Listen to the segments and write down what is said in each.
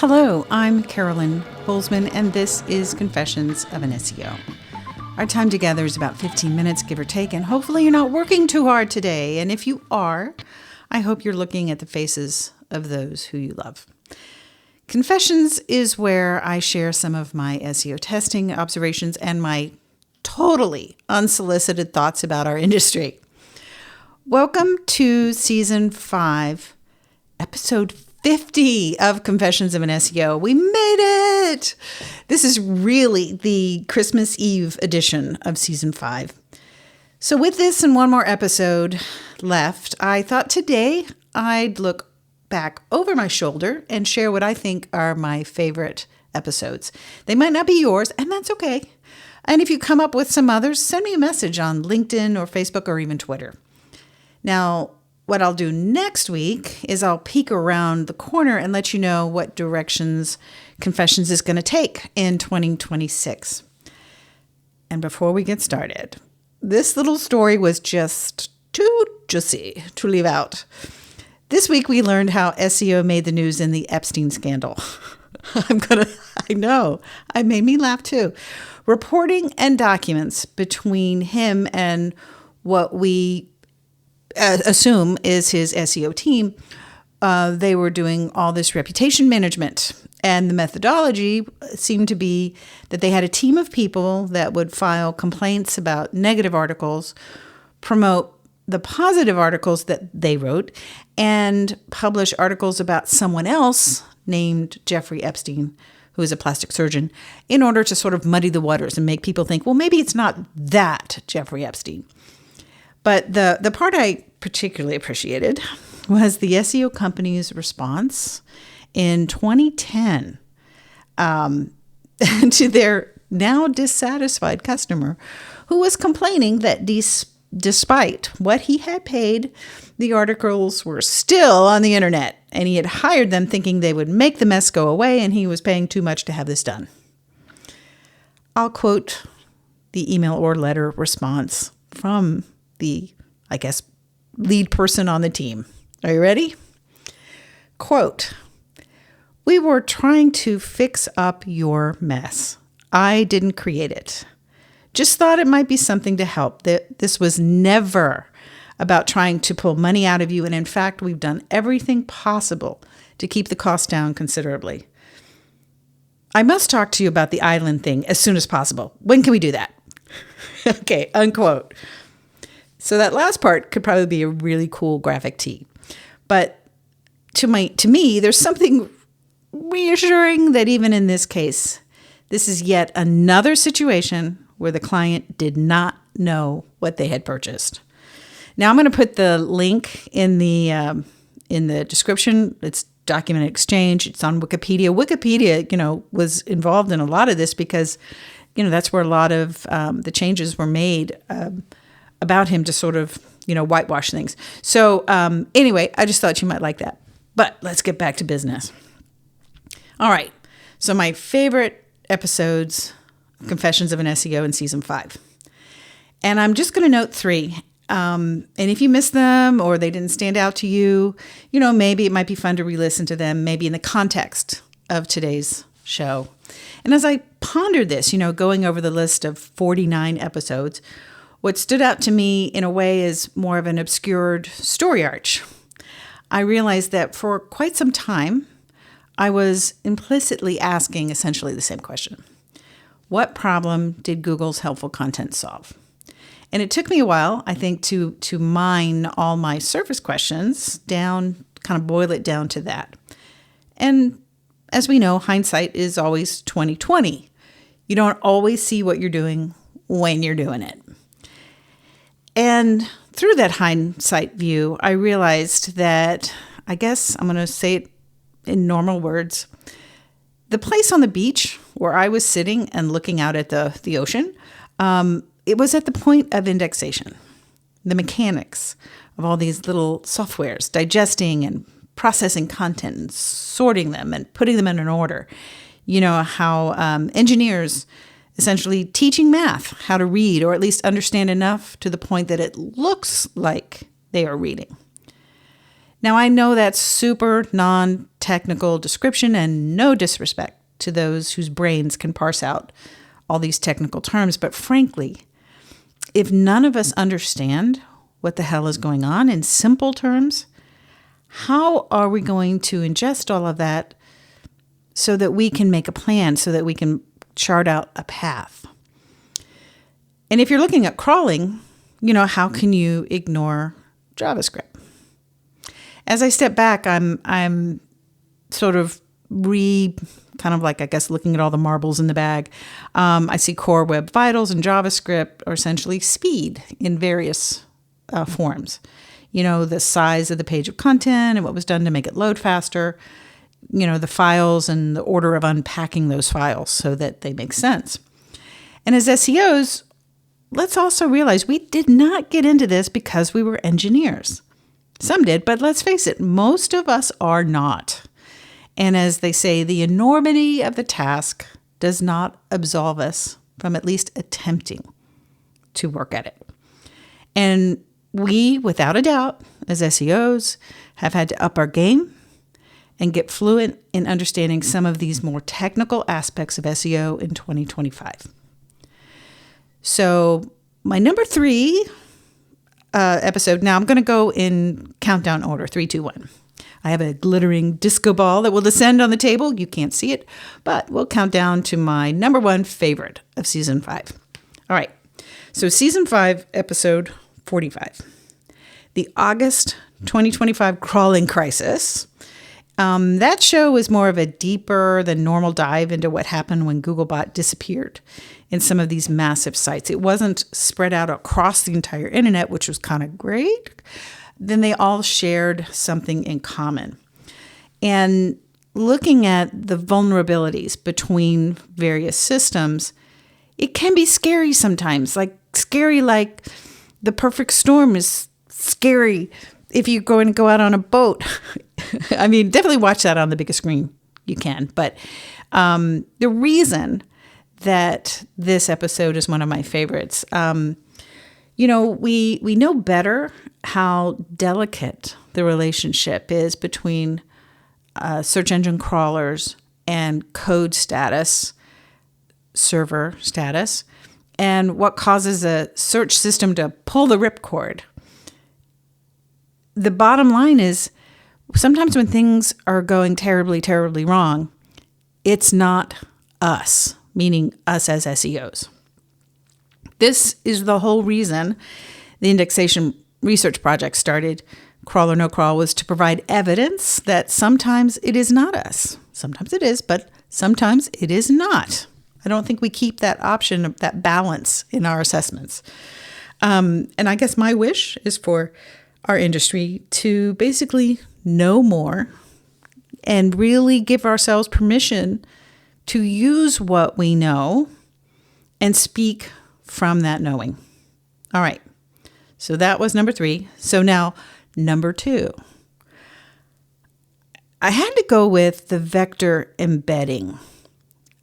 Hello, I'm Carolyn Holzman, and this is Confessions of an SEO. Our time together is about 15 minutes, give or take, and hopefully you're not working too hard today. And if you are, I hope you're looking at the faces of those who you love. Confessions is where I share some of my SEO testing observations and my totally unsolicited thoughts about our industry. Welcome to Season 5, Episode 50 of Confessions of an SEO. We made it! This is really the Christmas Eve edition of Season 5. So with this and one more episode left, I thought today I'd look back over my shoulder and share what I think are my favorite episodes. They might not be yours, and that's okay. And if you come up with some others, send me a message on LinkedIn or Facebook or even Twitter. Now, what I'll do next week is I'll peek around the corner and let you know what directions Confessions is going to take in 2026. And before we get started, this little story was just too juicy to leave out. This week we learned how SEO made the news in the Epstein scandal. I know, it made me laugh too. Reporting and documents between him and what we assume is his SEO team, they were doing all this reputation management. And the methodology seemed to be that they had a team of people that would file complaints about negative articles, promote the positive articles that they wrote, and publish articles about someone else named Jeffrey Epstein, who is a plastic surgeon, in order to sort of muddy the waters and make people think, well, maybe it's not that Jeffrey Epstein. But the part I particularly appreciated was the SEO company's response in 2010 to their now dissatisfied customer who was complaining that despite what he had paid, the articles were still on the internet, and he had hired them thinking they would make the mess go away, and he was paying too much to have this done. I'll quote the email or letter response from the, lead person on the team. Are you ready? Quote, "We were trying to fix up your mess. I didn't create it. Just thought it might be something to help. This was never about trying to pull money out of you. And in fact, we've done everything possible to keep the cost down considerably. I must talk to you about the island thing as soon as possible. When can we do that?" Okay, unquote. So that last part could probably be a really cool graphic tee. But to me, there's something reassuring that even in this case, this is yet another situation where the client did not know what they had purchased. Now I'm going to put the link in the description. It's Document Exchange. It's on Wikipedia. Wikipedia, was involved in a lot of this because, that's where a lot of the changes were made about him to sort of, whitewash things. So anyway, I just thought you might like that. But let's get back to business. All right. So my favorite episodes of Confessions of an SEO in Season 5. And I'm just going to note 3. And if you missed them or they didn't stand out to you, maybe it might be fun to re-listen to them, maybe in the context of today's show. And as I pondered this, going over the list of 49 episodes, what stood out to me in a way is more of an obscured story arch. I realized that for quite some time, I was implicitly asking essentially the same question. What problem did Google's helpful content solve? And it took me a while, I think, to mine all my surface questions down, kind of boil it down to that. And as we know, hindsight is always 20/20. You don't always see what you're doing when you're doing it. And through that hindsight view, I realized that, I guess I'm going to say it in normal words, the place on the beach where I was sitting and looking out at the ocean, it was at the point of indexation. The mechanics of all these little softwares, digesting and processing content and sorting them and putting them in an order. How engineers essentially teaching math how to read, or at least understand enough to the point that it looks like they are reading. Now, I know that's super non-technical description, and no disrespect to those whose brains can parse out all these technical terms, but frankly, if none of us understand what the hell is going on in simple terms, how are we going to ingest all of that so that we can make a plan, so that we can chart out a path? And if you're looking at crawling, how can you ignore JavaScript? As I step back, I'm sort of looking at all the marbles in the bag. I see core web vitals and JavaScript are essentially speed in various forms. The size of the page of content and what was done to make it load faster, the files and the order of unpacking those files so that they make sense. And as SEOs, let's also realize we did not get into this because we were engineers. Some did, but let's face it, most of us are not. And as they say, the enormity of the task does not absolve us from at least attempting to work at it. And we, without a doubt, as SEOs, have had to up our game and get fluent in understanding some of these more technical aspects of SEO in 2025. So my number 3 episode, now I'm going to go in countdown order, 3, 2, 1. I have a glittering disco ball that will descend on the table. You can't see it, but we'll count down to my number 1 favorite of season 5. All right. So season 5, episode 45. The August 2025 crawling crisis. That show was more of a deeper than normal dive into what happened when Googlebot disappeared in some of these massive sites. It wasn't spread out across the entire internet, which was kind of great. Then they all shared something in common. And looking at the vulnerabilities between various systems, it can be scary sometimes. Like the perfect storm is scary if you're going to go out on a boat. I mean, definitely watch that on the biggest screen you can. But the reason that this episode is one of my favorites, we know better how delicate the relationship is between search engine crawlers and code status, server status, and what causes a search system to pull the ripcord. The bottom line is, sometimes when things are going terribly, terribly wrong, it's not us, meaning us as SEOs. This is the whole reason the Indexation Research Project started. Crawl or No Crawl was to provide evidence that sometimes it is not us. Sometimes it is, but sometimes it is not. I don't think we keep that option, that balance in our assessments. And I guess my wish is for our industry to basically know more and really give ourselves permission to use what we know and speak from that knowing. All right. So that was number 3. So now number 2. I had to go with the vector embedding.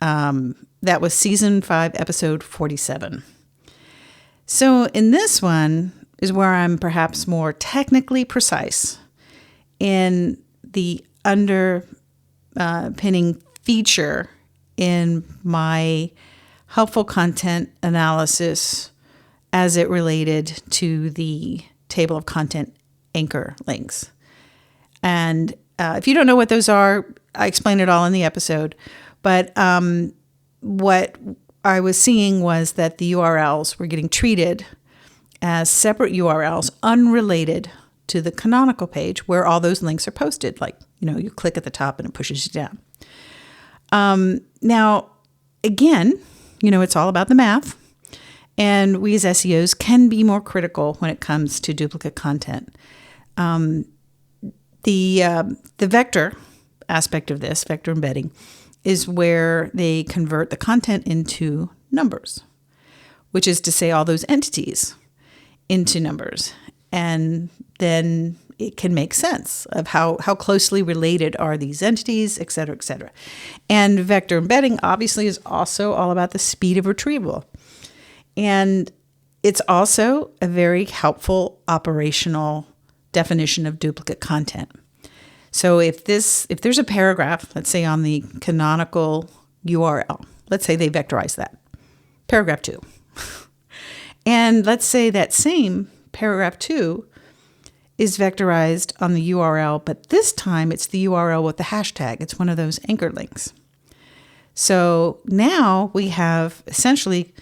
That was season 5, episode 47. So in this one is where I'm perhaps more technically precise in the underpinning feature in my helpful content analysis as it related to the table of content anchor links. And if you don't know what those are, I explain it all in the episode. But what I was seeing was that the URLs were getting treated as separate URLs unrelated to the canonical page where all those links are posted. Like, you click at the top and it pushes you down. Now, again, it's all about the math. And we as SEOs can be more critical when it comes to duplicate content. The vector aspect of this, vector embedding, is where they convert the content into numbers, which is to say all those entities into numbers. And then it can make sense of how closely related are these entities, et cetera, et cetera. And vector embedding obviously is also all about the speed of retrieval. And it's also a very helpful operational definition of duplicate content. So if there's a paragraph, let's say on the canonical URL, let's say they vectorize that, paragraph 2. And let's say that same paragraph 2 is vectorized on the URL, but this time it's the URL with the hashtag. It's one of those anchor links. So now we have essentially,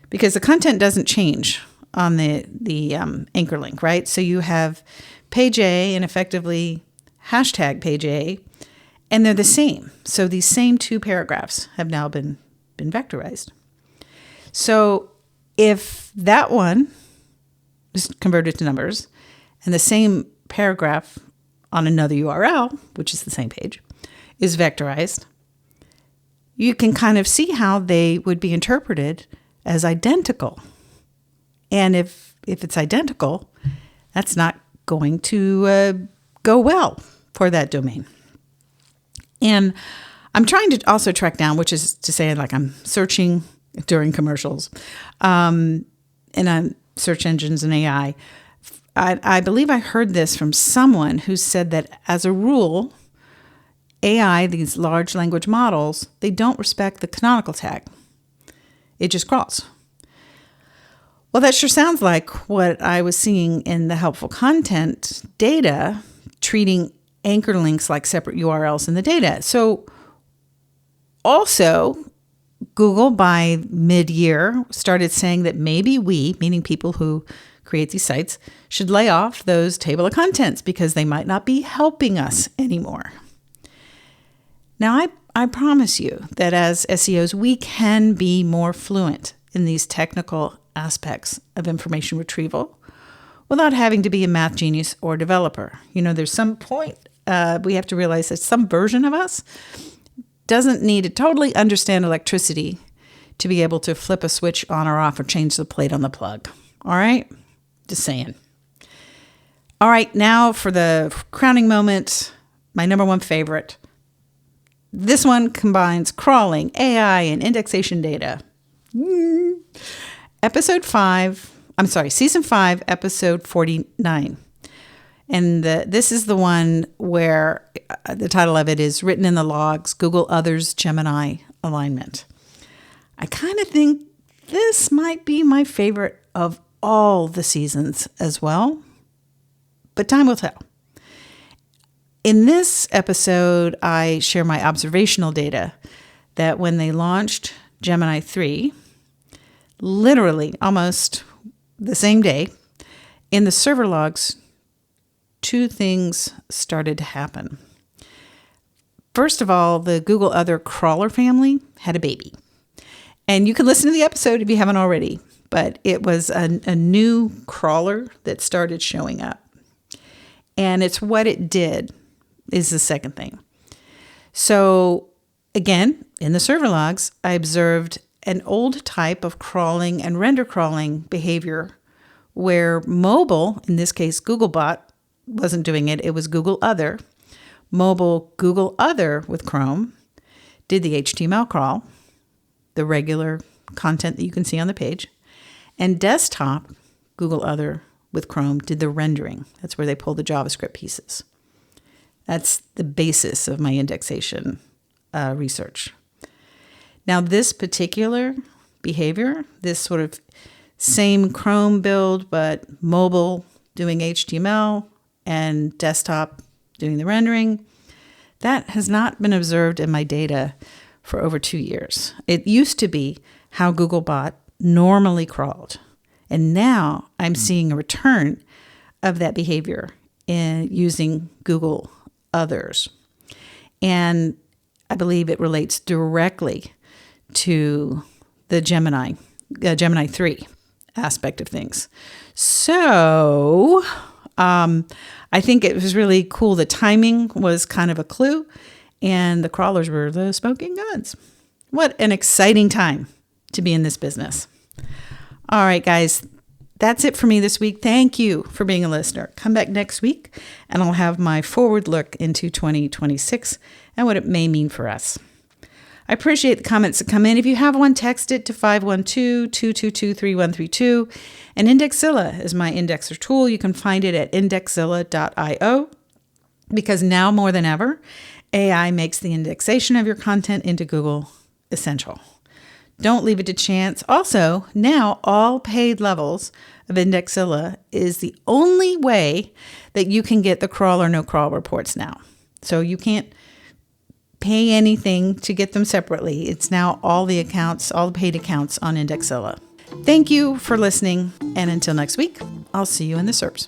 because the content doesn't change on the anchor link, right? So you have page A and effectively hashtag page A, and they're the same. So these same 2 paragraphs have now been vectorized. So if that one is converted to numbers and the same paragraph on another URL, which is the same page, is vectorized, you can kind of see how they would be interpreted as identical. And if it's identical, that's not going to go well for that domain. And I'm trying to also track down, which is to say, like, I'm searching during commercials, and on search engines and AI. I believe I heard this from someone who said that as a rule, AI, these large language models, they don't respect the canonical tag. It just crawls. Well, that sure sounds like what I was seeing in the helpful content data, treating anchor links like separate URLs in the data. So also, Google by mid-year started saying that maybe we, meaning people who create these sites, should lay off those table of contents because they might not be helping us anymore. Now, I promise you that as SEOs, we can be more fluent in these technical aspects of information retrieval without having to be a math genius or developer. You know, there's some point we have to realize that some version of us doesn't need to totally understand electricity to be able to flip a switch on or off or change the plate on the plug. All right? Just saying. All right, now for the crowning moment, my number 1 favorite. This one combines crawling, AI, and indexation data. Season 5, episode 49. And this is the one where the title of it is Written in the Logs, Google Others Gemini Alignment. I kind of think this might be my favorite of all the seasons as well, but time will tell. In this episode, I share my observational data that when they launched Gemini 3, literally almost the same day, in the server logs, 2 things started to happen. First of all, the Google Other crawler family had a baby. And you can listen to the episode if you haven't already, but it was a new crawler that started showing up. And it's what it did is the second thing. So again, in the server logs, I observed an old type of crawling and render crawling behavior where mobile, in this case, Googlebot, wasn't doing it. It was Google Other. Mobile Google Other with Chrome did the HTML crawl, the regular content that you can see on the page. And desktop Google Other with Chrome did the rendering. That's where they pull the JavaScript pieces. That's the basis of my indexation research. Now, this particular behavior, this sort of same Chrome build, but mobile doing HTML and desktop doing the rendering, that has not been observed in my data for over 2 years. It used to be how Googlebot normally crawled. And now I'm seeing a return of that behavior in using Google Others. And I believe it relates directly to the Gemini 3 aspect of things. So I think it was really cool. The timing was kind of a clue, and the crawlers were the smoking guns. What an exciting time to be in this business. All right, guys, that's it for me this week. Thank you for being a listener. Come back next week, and I'll have my forward look into 2026 and what it may mean for us. I appreciate the comments that come in. If you have one, text it to 512-222-3132. And Indexzilla is my indexer tool. You can find it at indexzilla.io, because now more than ever, AI makes the indexation of your content into Google essential. Don't leave it to chance. Also, now all paid levels of Indexzilla is the only way that you can get the crawl or no crawl reports now. So you can't pay anything to get them separately. It's now all the accounts, all the paid accounts on Indexzilla. Thank you for listening. And until next week, I'll see you in the SERPs.